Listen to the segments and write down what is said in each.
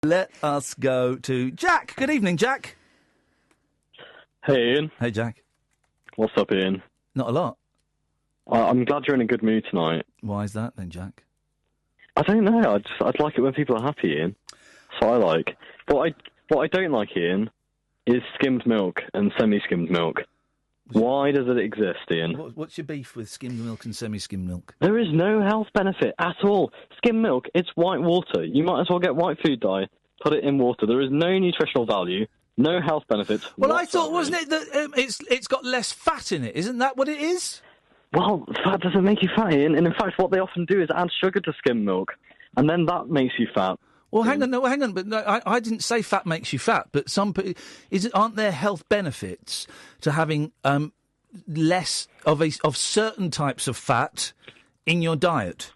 Let us go to Jack. Good evening, Jack. Hey, Ian. Hey, Jack. What's up, Ian? Not a lot. I'm glad you're in a good mood tonight. Why is that then, Jack? I don't know. I'd like it when people are happy, Ian. So I like. What I don't like, Ian, is skimmed milk and semi-skimmed milk. Why does it exist, Ian? What's your beef with skimmed milk and semi-skimmed milk? There is no health benefit at all. Skimmed milk, it's white water. You might as well get white food dye, put it in water. There is no nutritional value, no health benefits. Well, I thought, wasn't it, that it's got less fat in it? Isn't that what it is? Well, fat doesn't make you fat, Ian. And in fact, what they often do is add sugar to skimmed milk, and then that makes you fat. Well, hang on. But no, I didn't say fat makes you fat. But aren't there health benefits to having less of certain types of fat in your diet?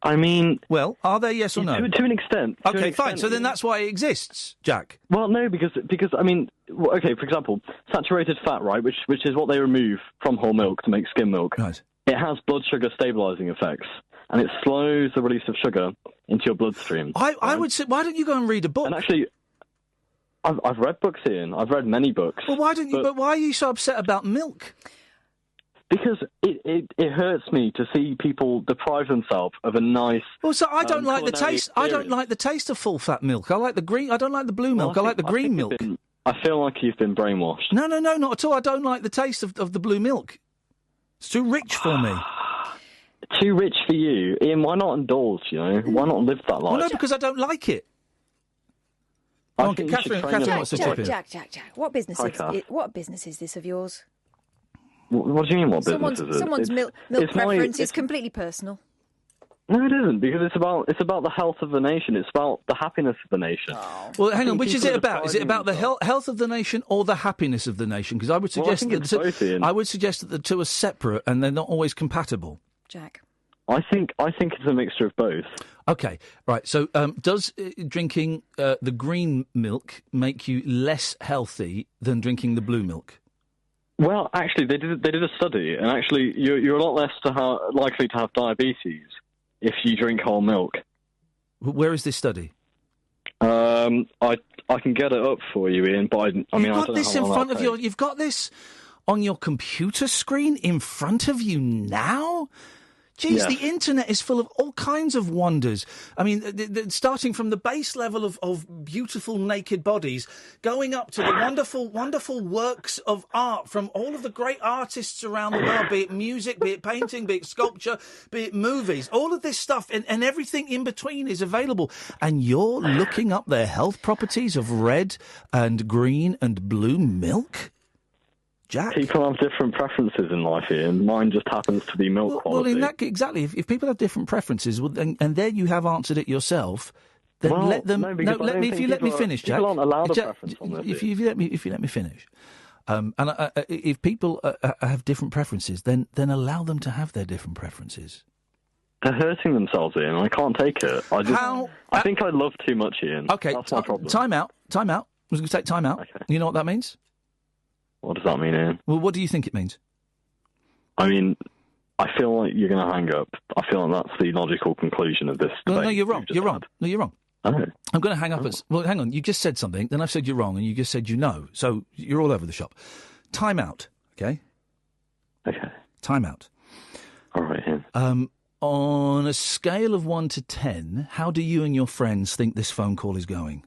I mean, well, are there? Yes or no? To an extent. Okay, fine. So then that's why it exists, Jack. Well, no, because I mean, okay. For example, saturated fat, right, which is what they remove from whole milk to make skim milk. Right. It has blood sugar stabilising effects, and it slows the release of sugar into your bloodstream. I would say, why don't you go and read a book? And actually, I've read books, Ian. I've read many books. Well, why don't you? But why are you so upset about milk? Because it hurts me to see people deprive themselves of a nice. Well, so I don't like the taste. Experience. I don't like the taste of full fat milk. I like the green. I don't like the blue milk. I like the green milk. I feel like you've been brainwashed. No, not at all. I don't like the taste of the blue milk. It's too rich for me. Too rich for you, Ian. Why not indulge? You know, why not live that life? Well, no, because I don't like it. Catherine wants to chip in. Jack. What business is this of yours? What do you mean? What business is it? Someone's milk preference is completely personal. No, it isn't, because it's about the health of the nation. It's about the happiness of the nation. Oh. Well, hang on. Which is it about? Is it about the health of the nation or the happiness of the nation? Because I would suggest I would suggest that the two are separate and they're not always compatible. Jack. I think it's a mixture of both. Okay, right. So, does drinking the green milk make you less healthy than drinking the blue milk? Well, actually, they did a study, and actually, you're a lot less likely to have diabetes if you drink whole milk. Where is this study? I can get it up for you, Ian. But I mean, you've got this in front of you. You've got this on your computer screen in front of you now. Geez, Yes. The internet is full of all kinds of wonders. I mean, starting from the base level of beautiful naked bodies, going up to the wonderful, wonderful works of art from all of the great artists around the world, be it music, be it painting, be it sculpture, be it movies. All of this stuff and everything in between is available. And you're looking up the health properties of red and green and blue milk? Jack? People have different preferences in life, Ian. Mine just happens to be milk quality. Well, exactly. If people have different preferences, and there you have answered it yourself, then let them. If you let me finish, Jack. People aren't allowed a preference on this. If you let me finish, if people have different preferences, then allow them to have their different preferences. They're hurting themselves, Ian. I can't take it. I think I love too much, Ian. Okay, that's my problem. Time out. I was going to take time out. Okay. You know what that means? What does that mean, Ian? Well, what do you think it means? I mean, I feel like you're going to hang up. I feel like that's the logical conclusion of this debate. No, you're wrong. You're wrong. No, you're wrong. Oh. I'm going to hang up. Well, hang on. You just said something, then I said you're wrong, and you just said you know. So you're all over the shop. Time out, okay? Okay. Time out. All right, Ian. On a scale of 1 to 10, how do you and your friends think this phone call is going?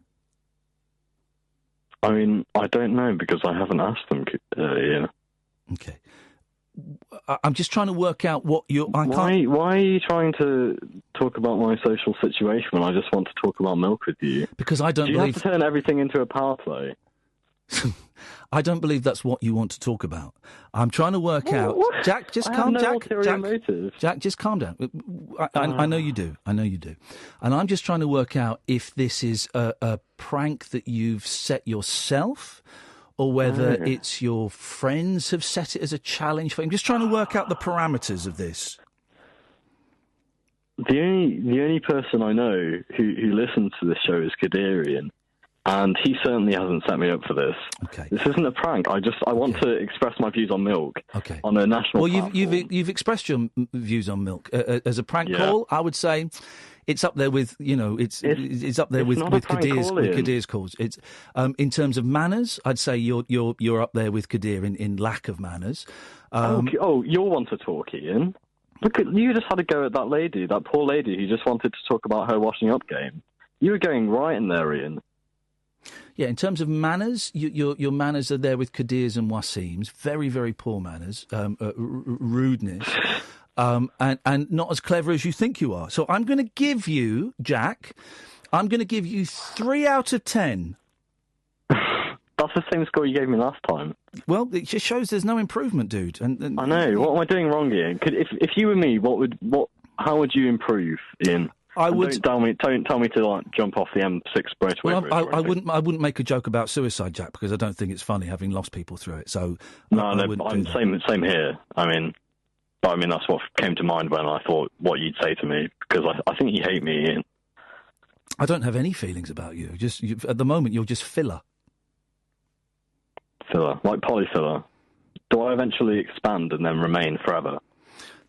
I mean, I don't know because I haven't asked them, Ian. Okay. I'm just trying to work out what you're... Why are you trying to talk about my social situation when I just want to talk about milk with you? Because I don't believe... Do you have to turn everything into a power play? I don't believe that's what you want to talk about. I'm trying to work out... Jack, just calm down. Jack, just calm down. I know you do. I know you do. And I'm just trying to work out if this is a prank that you've set yourself or whether it's your friends have set it as a challenge for you. I'm just trying to work out the parameters of this. The only person I know who listens to this show is Kadirian. and he certainly hasn't set me up for this. Okay. This isn't a prank. I want to express my views on milk. Okay. On a national. Well, you've expressed your views on milk as a prank call. I would say it's up there with it's up there with Kadir's calls. It's in terms of manners, I'd say you're up there with Kadir in lack of manners. You'll want to talk, Ian. Look, you just had a go at that lady, that poor lady who just wanted to talk about her washing up game. You were going right in there, Ian. Yeah, in terms of manners, your manners are there with Kadir's and Wasim's. Very, very poor manners, rudeness, and not as clever as you think you are. So I'm going to give you, Jack, 3 out of 10. That's the same score you gave me last time. Well, it just shows there's no improvement, dude. And I know. What am I doing wrong, Ian? If you were me, how would you improve, Ian? I would. Don't tell me to jump off the M6 expressway. Well, I wouldn't make a joke about suicide, Jack, because I don't think it's funny having lost people through it. So I'm same here. I mean that's what came to mind when I thought what you'd say to me, because I think you hate me, Ian. I don't have any feelings about you. At the moment, you're just filler. Filler, like polyfiller. Do I eventually expand and then remain forever?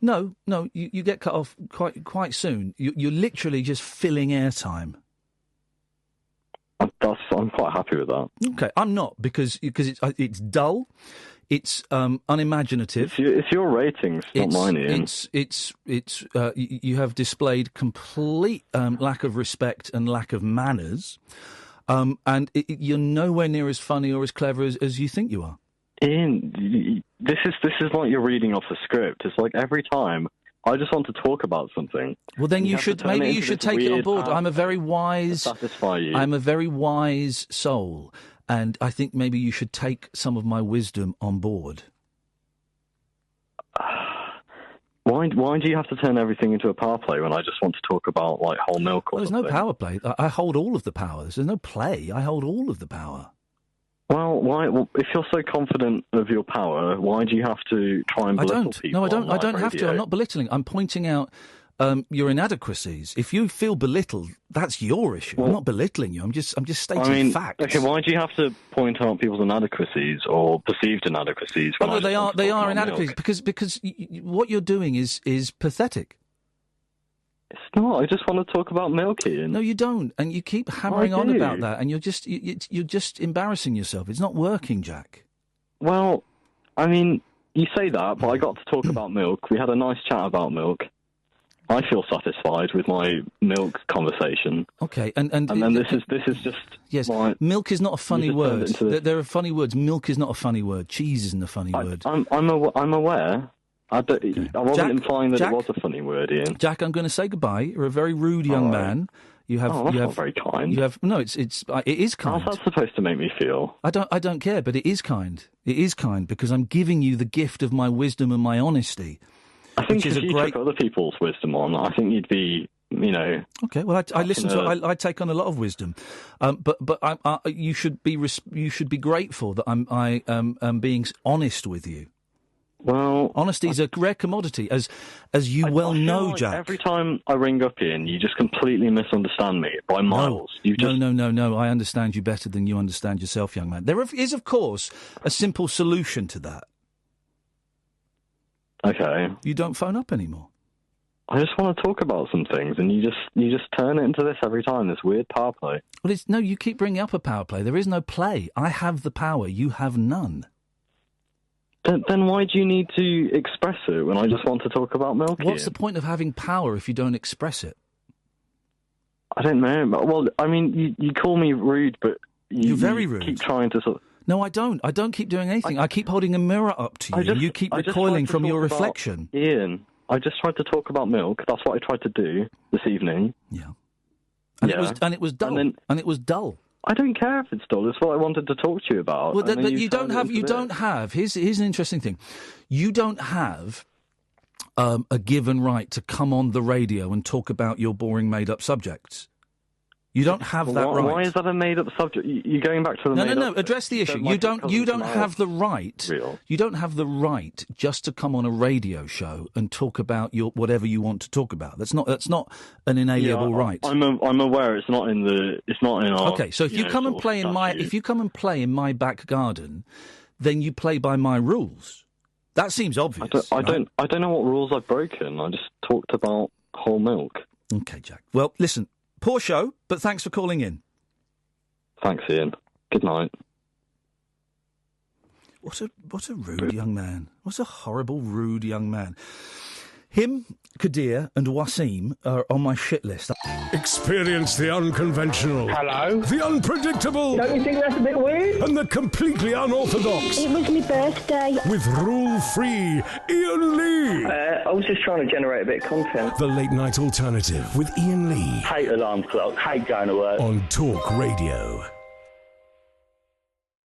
No, you get cut off quite soon. You're literally just filling airtime. I'm quite happy with that. Okay, I'm not, because it's dull, it's unimaginative. It's your ratings, not mine, Ian. You have displayed complete lack of respect and lack of manners, and you're nowhere near as funny or as clever as you think you are. Ian, this is like you're reading off a script. It's like every time I just want to talk about something. Well, then you should take it on board. I'm a very wise. Satisfy you. I'm a very wise soul, and I think maybe you should take some of my wisdom on board. Why do you have to turn everything into a power play when I just want to talk about like whole milk? There's no power play. I hold all of the power. There's no play. I hold all of the power. Well, why? Well, if you're so confident of your power, why do you have to try and belittle people? No, I don't. I don't have to. I'm not belittling. I'm pointing out your inadequacies. If you feel belittled, that's your issue. I'm not belittling you. I'm just stating facts. Okay, why do you have to point out people's inadequacies or perceived inadequacies? Well, they are inadequacies because what you're doing is pathetic. It's not. I just want to talk about milk, Ian. No, you don't, and you keep hammering on about that, and you're just embarrassing yourself. It's not working, Jack. Well, I mean, you say that, but I got to talk about milk. We had a nice chat about milk. I feel satisfied with my milk conversation. Okay, and then this is just yes. Milk is not a funny word. There are funny words. Milk is not a funny word. Cheese isn't a funny word. I'm aware. I wasn't implying that it was a funny word, Ian. Jack, I'm going to say goodbye. You're a very rude young man. That's not very kind. It is kind. How's that supposed to make me feel? I don't care, but it is kind. It is kind because I'm giving you the gift of my wisdom and my honesty. I think if you took other people's wisdom on, I think you'd be, Okay, well, I listen to. I take on a lot of wisdom, but you should be grateful that I am being honest with you. Well, honesty is a rare commodity, as you well know, Jack. Every time I ring up Ian, you just completely misunderstand me by miles. No. I understand you better than you understand yourself, young man. There is, of course, a simple solution to that. Okay. You don't phone up anymore. I just want to talk about some things, and you just turn it into this every time. This weird power play. Well, you keep bringing up a power play. There is no play. I have the power. You have none. Then why do you need to express it when I just want to talk about milk? What's the point of having power if you don't express it? I don't know. Well, I mean, you call me rude, but you're very rude. Keep trying to sort of... No, I don't. I don't keep doing anything. I keep holding a mirror up to you, and you keep recoiling from your reflection. Ian, I just tried to talk about milk. That's what I tried to do this evening. Yeah. And it was dull. And it was dull. I don't care if it's dull. It's what I wanted to talk to you about. Well, but you don't have. Here's an interesting thing. You don't have a given right to come on the radio and talk about your boring, made-up subjects. You don't have that right. Why is that a made-up subject? You're going back to the No. Address the issue. You don't have the right. Real. You don't have the right just to come on a radio show and talk about whatever you want to talk about. That's not an inalienable right. I'm aware it's not in our. Okay, so if you come and play in my back garden, then you play by my rules. That seems obvious. I don't know what rules I've broken. I just talked about whole milk. Okay, Jack. Well, listen. Poor show, but thanks for calling in. Thanks, Ian. Good night. What a rude young man. What a horrible, rude young man. Him, Kadir and Wasim are on my shit list. Experience the unconventional. Hello. The unpredictable. Don't you think that's a bit weird? And the completely unorthodox. It was my birthday. With rule-free Iain Lee. I was just trying to generate a bit of content. The Late Night Alternative with Iain Lee. Hate alarm clock. Hate going to work. On Talk Radio.